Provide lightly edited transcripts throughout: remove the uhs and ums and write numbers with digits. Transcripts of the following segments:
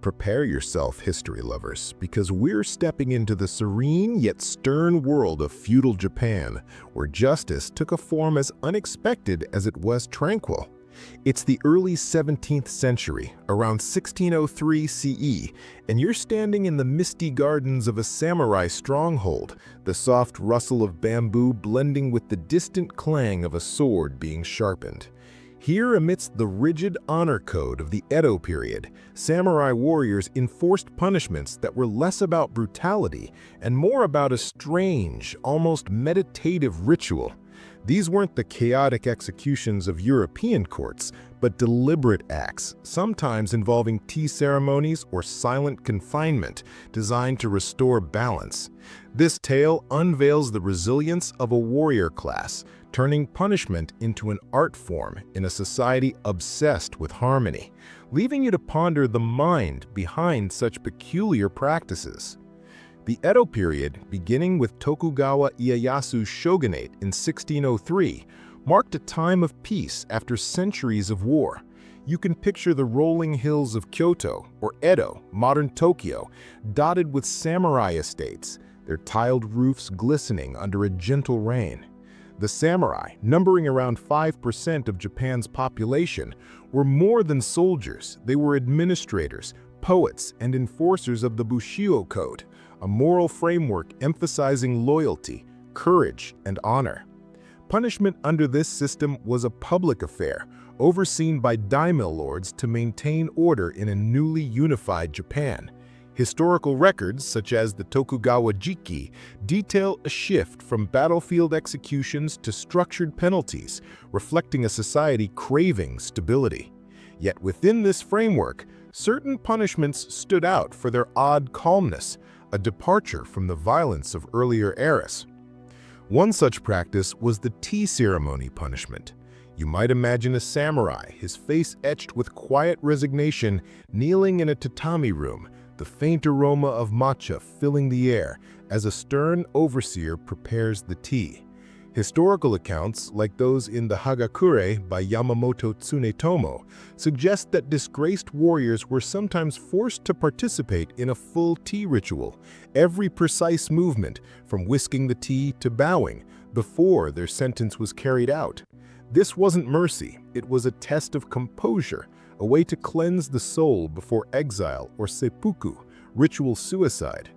Prepare yourself, history lovers, because we're stepping into the serene yet stern world of feudal Japan, where justice took a form as unexpected as it was tranquil. It's the early 17th century, around 1603 CE, and you're standing in the misty gardens of a samurai stronghold, the soft rustle of bamboo blending with the distant clang of a sword being sharpened. Here, amidst the rigid honor code of the Edo period, samurai warriors enforced punishments that were less about brutality and more about a strange, almost meditative ritual. These weren't the chaotic executions of European courts, but deliberate acts, sometimes involving tea ceremonies or silent confinement, designed to restore balance. This tale unveils the resilience of a warrior class, turning punishment into an art form in a society obsessed with harmony, leaving you to ponder the mind behind such peculiar practices. The Edo period, beginning with Tokugawa Ieyasu's shogunate in 1603, marked a time of peace after centuries of war. You can picture the rolling hills of Kyoto, or Edo, modern Tokyo, dotted with samurai estates, their tiled roofs glistening under a gentle rain. The samurai, numbering around 5% of Japan's population, were more than soldiers. They were administrators, poets, and enforcers of the Bushido Code, a moral framework emphasizing loyalty, courage, and honor. Punishment under this system was a public affair, overseen by daimyo lords to maintain order in a newly unified Japan. Historical records, such as the Tokugawa Jiki, detail a shift from battlefield executions to structured penalties, reflecting a society craving stability. Yet within this framework, certain punishments stood out for their odd calmness, a departure from the violence of earlier eras. One such practice was the tea ceremony punishment. You might imagine a samurai, his face etched with quiet resignation, kneeling in a tatami room, the faint aroma of matcha filling the air as a stern overseer prepares the tea. Historical accounts, like those in the Hagakure by Yamamoto Tsunetomo, suggest that disgraced warriors were sometimes forced to participate in a full tea ritual, every precise movement, from whisking the tea to bowing, before their sentence was carried out. This wasn't mercy, it was a test of composure, a way to cleanse the soul before exile or seppuku, ritual suicide.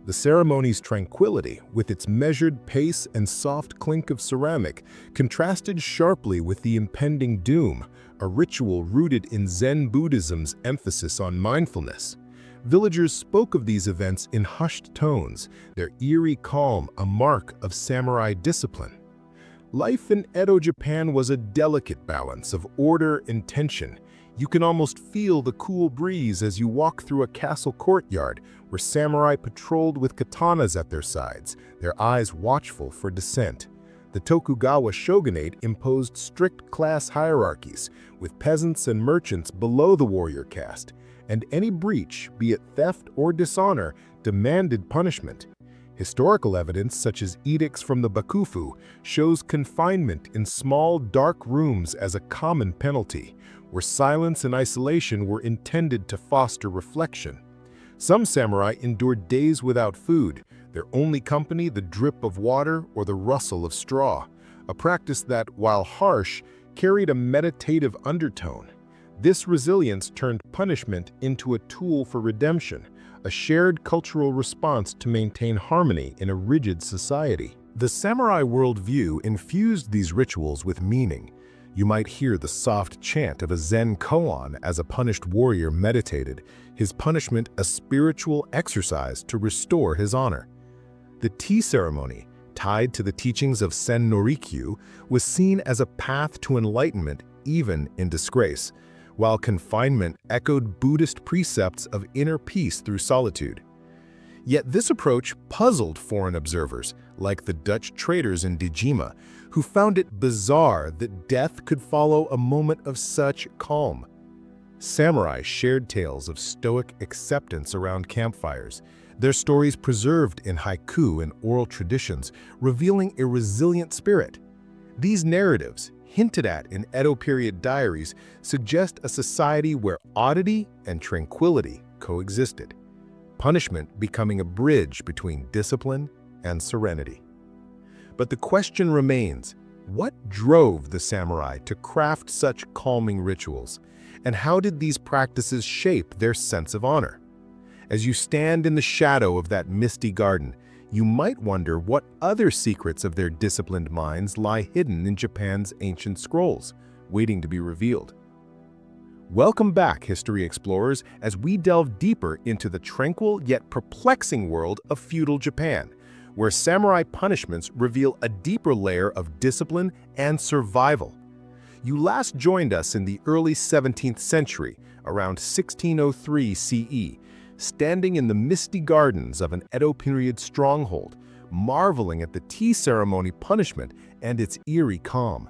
The ceremony's tranquility, with its measured pace and soft clink of ceramic, contrasted sharply with the impending doom, a ritual rooted in Zen Buddhism's emphasis on mindfulness. Villagers spoke of these events in hushed tones, their eerie calm a mark of samurai discipline. Life in Edo Japan was a delicate balance of order and tension. You can almost feel the cool breeze as you walk through a castle courtyard where samurai patrolled with katanas at their sides, their eyes watchful for dissent. The Tokugawa shogunate imposed strict class hierarchies, with peasants and merchants below the warrior caste, and any breach, be it theft or dishonor, demanded punishment. Historical evidence, such as edicts from the Bakufu, shows confinement in small, dark rooms as a common penalty, where silence and isolation were intended to foster reflection. Some samurai endured days without food, their only company the drip of water or the rustle of straw, a practice that, while harsh, carried a meditative undertone. This resilience turned punishment into a tool for redemption, a shared cultural response to maintain harmony in a rigid society. The samurai worldview infused these rituals with meaning. You might hear the soft chant of a Zen koan as a punished warrior meditated, his punishment a spiritual exercise to restore his honor. The tea ceremony, tied to the teachings of Sen Norikyu, was seen as a path to enlightenment even in disgrace, while confinement echoed Buddhist precepts of inner peace through solitude. Yet this approach puzzled foreign observers, like the Dutch traders in Dejima, who found it bizarre that death could follow a moment of such calm. Samurai shared tales of stoic acceptance around campfires, their stories preserved in haiku and oral traditions, revealing a resilient spirit. These narratives, hinted at in Edo period diaries, suggest a society where oddity and tranquility coexisted, punishment becoming a bridge between discipline and serenity. But the question remains, what drove the samurai to craft such calming rituals, and how did these practices shape their sense of honor? As you stand in the shadow of that misty garden, you might wonder what other secrets of their disciplined minds lie hidden in Japan's ancient scrolls, waiting to be revealed. Welcome back, history explorers, as we delve deeper into the tranquil yet perplexing world of feudal Japan, where samurai punishments reveal a deeper layer of discipline and survival. You last joined us in the early 17th century, around 1603 CE, standing in the misty gardens of an Edo period stronghold, marveling at the tea ceremony punishment and its eerie calm.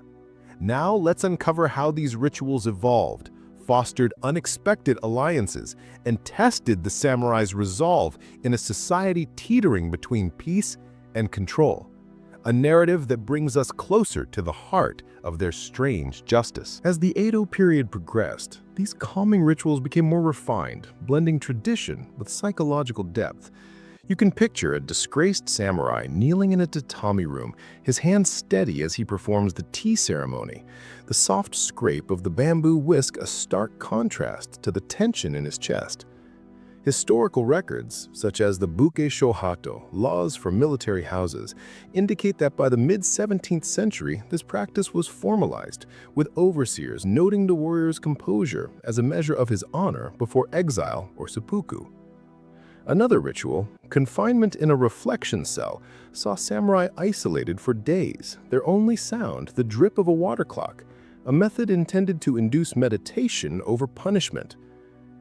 Now let's uncover how these rituals evolved, fostered unexpected alliances, and tested the samurai's resolve in a society teetering between peace and control. A narrative that brings us closer to the heart of their strange justice. As the Edo period progressed, these calming rituals became more refined, blending tradition with psychological depth. You can picture a disgraced samurai kneeling in a tatami room, his hands steady as he performs the tea ceremony. The soft scrape of the bamboo whisk a stark contrast to the tension in his chest. Historical records, such as the Buke Shohato, laws for military houses, indicate that by the mid-17th century, this practice was formalized, with overseers noting the warrior's composure as a measure of his honor before exile or seppuku. Another ritual, confinement in a reflection cell, saw samurai isolated for days, their only sound the drip of a water clock, a method intended to induce meditation over punishment.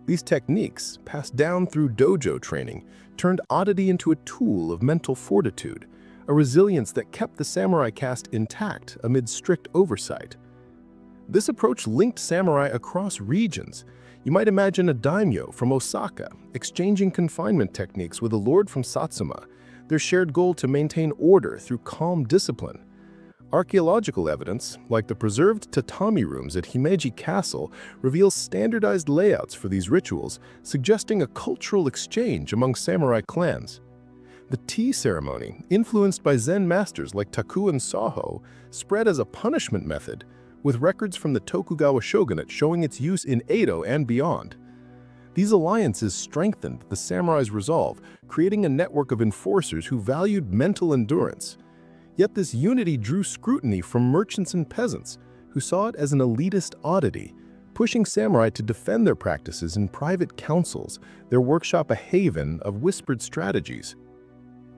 These techniques, passed down through dojo training, turned oddity into a tool of mental fortitude, a resilience that kept the samurai caste intact amid strict oversight. This approach linked samurai across regions. You might imagine a daimyo from Osaka exchanging confinement techniques with a lord from Satsuma, their shared goal to maintain order through calm discipline. Archaeological evidence, like the preserved tatami rooms at Himeji Castle, reveals standardized layouts for these rituals, suggesting a cultural exchange among samurai clans. The tea ceremony, influenced by Zen masters like Taku and Saho, spread as a punishment method, with records from the Tokugawa shogunate showing its use in Edo and beyond. These alliances strengthened the samurai's resolve, creating a network of enforcers who valued mental endurance. Yet this unity drew scrutiny from merchants and peasants, who saw it as an elitist oddity, pushing samurai to defend their practices in private councils, their workshop a haven of whispered strategies.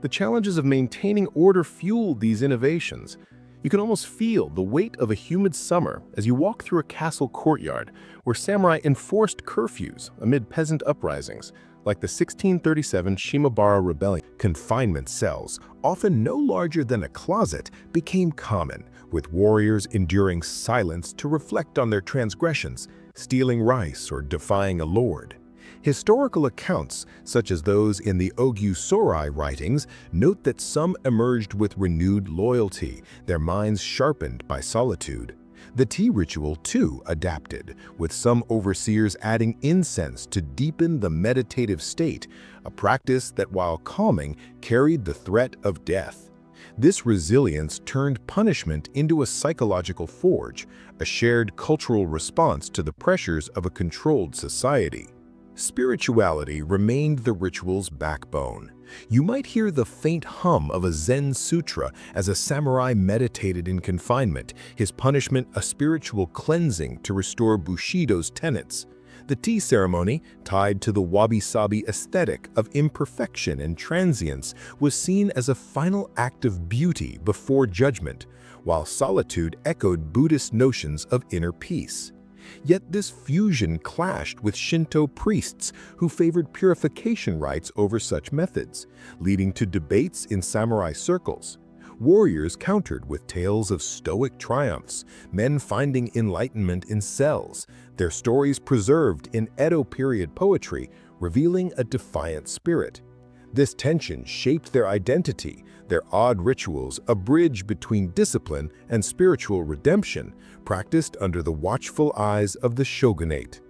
The challenges of maintaining order fueled these innovations. You can almost feel the weight of a humid summer as you walk through a castle courtyard where samurai enforced curfews amid peasant uprisings, like the 1637 Shimabara Rebellion. Confinement cells, often no larger than a closet, became common, with warriors enduring silence to reflect on their transgressions, stealing rice or defying a lord. Historical accounts, such as those in the Ogyu-Sorai writings, note that some emerged with renewed loyalty, their minds sharpened by solitude. The tea ritual, too, adapted, with some overseers adding incense to deepen the meditative state, a practice that, while calming, carried the threat of death. This resilience turned punishment into a psychological forge, a shared cultural response to the pressures of a controlled society. Spirituality remained the ritual's backbone. You might hear the faint hum of a Zen sutra as a samurai meditated in confinement, his punishment a spiritual cleansing to restore Bushido's tenets. The tea ceremony, tied to the wabi-sabi aesthetic of imperfection and transience, was seen as a final act of beauty before judgment, while solitude echoed Buddhist notions of inner peace. Yet this fusion clashed with Shinto priests who favored purification rites over such methods, leading to debates in samurai circles. Warriors countered with tales of stoic triumphs, men finding enlightenment in cells, their stories preserved in Edo period poetry, revealing a defiant spirit. This tension shaped their identity, their odd rituals, a bridge between discipline and spiritual redemption, practiced under the watchful eyes of the shogunate.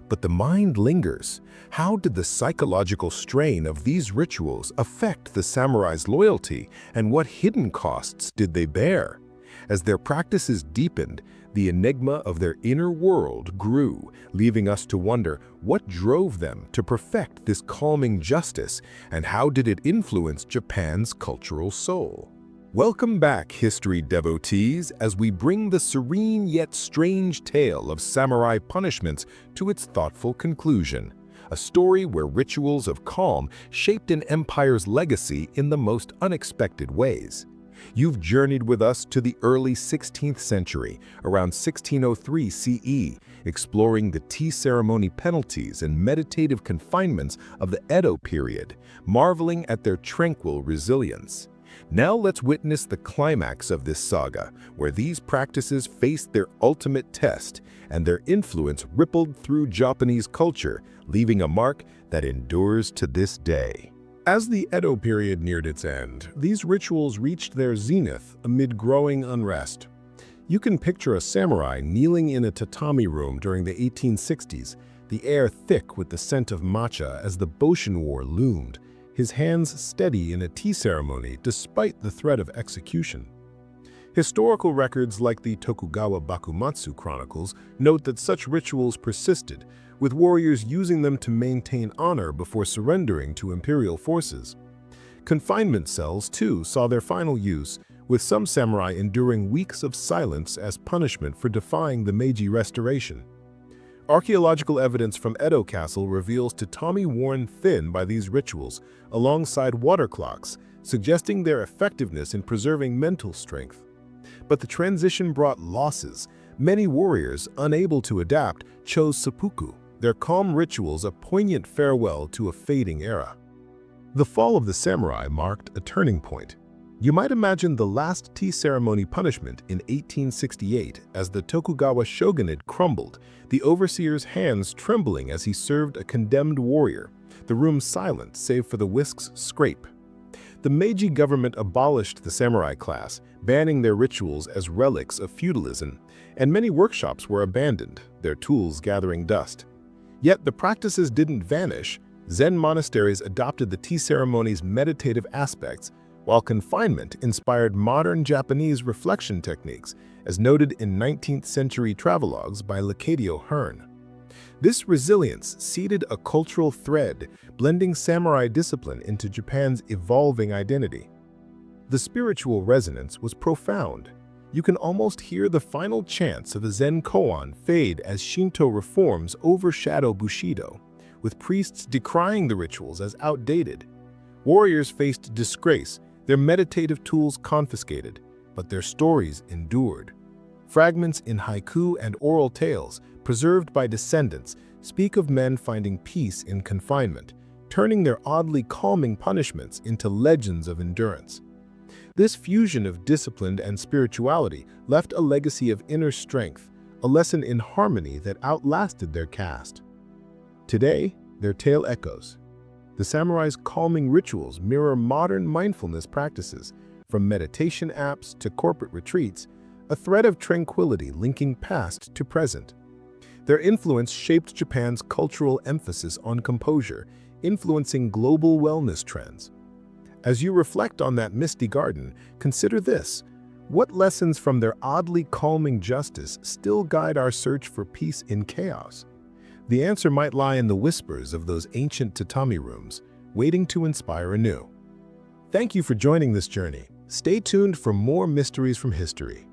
But the mind lingers. How did the psychological strain of these rituals affect the samurai's loyalty, and what hidden costs did they bear? As their practices deepened, the enigma of their inner world grew, leaving us to wonder what drove them to perfect this calming justice, and how did it influence Japan's cultural soul? Welcome back, history devotees, as we bring the serene yet strange tale of samurai punishments to its thoughtful conclusion. A story where rituals of calm shaped an empire's legacy in the most unexpected ways. You've journeyed with us to the early 16th century, around 1603 CE, exploring the tea ceremony penalties and meditative confinements of the Edo period, marveling at their tranquil resilience. Now let's witness the climax of this saga, where these practices faced their ultimate test, and their influence rippled through Japanese culture, leaving a mark that endures to this day. As the Edo period neared its end, these rituals reached their zenith amid growing unrest. You can picture a samurai kneeling in a tatami room during the 1860s, the air thick with the scent of matcha as the Boshin War loomed, his hands steady in a tea ceremony despite the threat of execution. Historical records like the Tokugawa Bakumatsu chronicles note that such rituals persisted, with warriors using them to maintain honor before surrendering to imperial forces. Confinement cells, too, saw their final use, with some samurai enduring weeks of silence as punishment for defying the Meiji Restoration. Archaeological evidence from Edo Castle reveals tatami worn thin by these rituals, alongside water clocks, suggesting their effectiveness in preserving mental strength. But the transition brought losses. Many warriors, unable to adapt, chose seppuku, their calm rituals a poignant farewell to a fading era. The fall of the samurai marked a turning point. You might imagine the last tea ceremony punishment in 1868 as the Tokugawa shogunate crumbled, the overseer's hands trembling as he served a condemned warrior, the room silent save for the whisk's scrape. The Meiji government abolished the samurai class, banning their rituals as relics of feudalism, and many workshops were abandoned, their tools gathering dust. Yet the practices didn't vanish. Zen monasteries adopted the tea ceremony's meditative aspects, while confinement inspired modern Japanese reflection techniques, as noted in 19th-century travelogues by Lacadio Hearn. This resilience seeded a cultural thread, blending samurai discipline into Japan's evolving identity. The spiritual resonance was profound. You can almost hear the final chants of a Zen koan fade as Shinto reforms overshadow Bushido, with priests decrying the rituals as outdated. Warriors faced disgrace, their meditative tools confiscated, but their stories endured. Fragments in haiku and oral tales, preserved by descendants, speak of men finding peace in confinement, turning their oddly calming punishments into legends of endurance. This fusion of discipline and spirituality left a legacy of inner strength, a lesson in harmony that outlasted their caste. Today, their tale echoes. The samurai's calming rituals mirror modern mindfulness practices, from meditation apps to corporate retreats, a thread of tranquility linking past to present. Their influence shaped Japan's cultural emphasis on composure, influencing global wellness trends. As you reflect on that misty garden, consider this: what lessons from their oddly calming justice still guide our search for peace in chaos? The answer might lie in the whispers of those ancient tatami rooms, waiting to inspire anew. Thank you for joining this journey. Stay tuned for more mysteries from history.